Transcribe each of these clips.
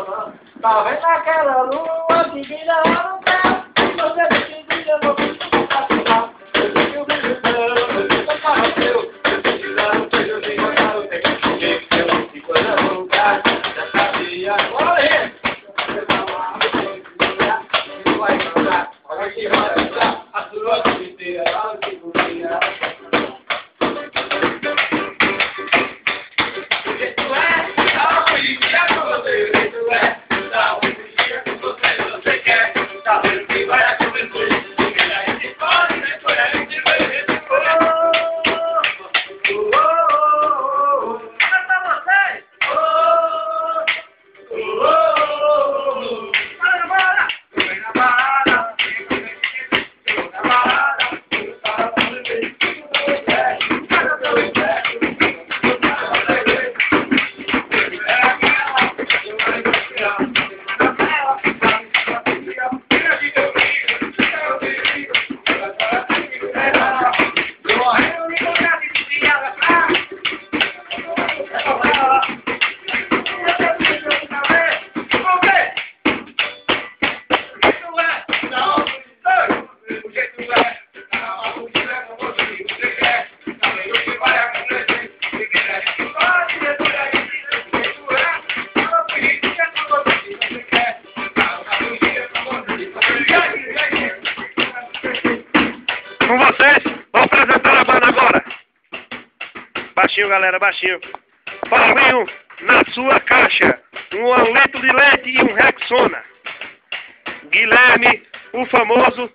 Tá vendo aquela lua que brilha lá no céu? Você decide, eu vou ficar. Eu sei que o brilho seu, eu sei que o carro seu. Eu sei que lá no filho de encontrar o tempo comigo. E quando eu lugar, já sabia. Bora aí! Você vai cantar, olha que vai cantar. A sua vida inteira, olha que bonita. Com vocês, vou apresentar a banda agora. Baixinho, galera, baixinho. Paulinho na sua caixa. Um litro de leite e um Rexona. Guilherme, o famoso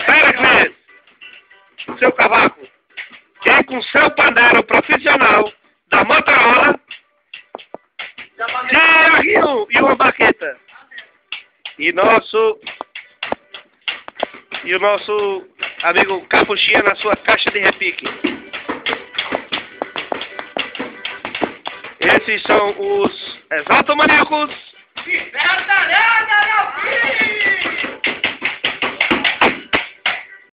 Pericles, seu cavaco. Quem com seu pandeiro profissional da Motorola, Tiaguinho e uma baqueta. E o nosso amigo Capuchinha na sua caixa de repique. Esses são os Exaltomaníacos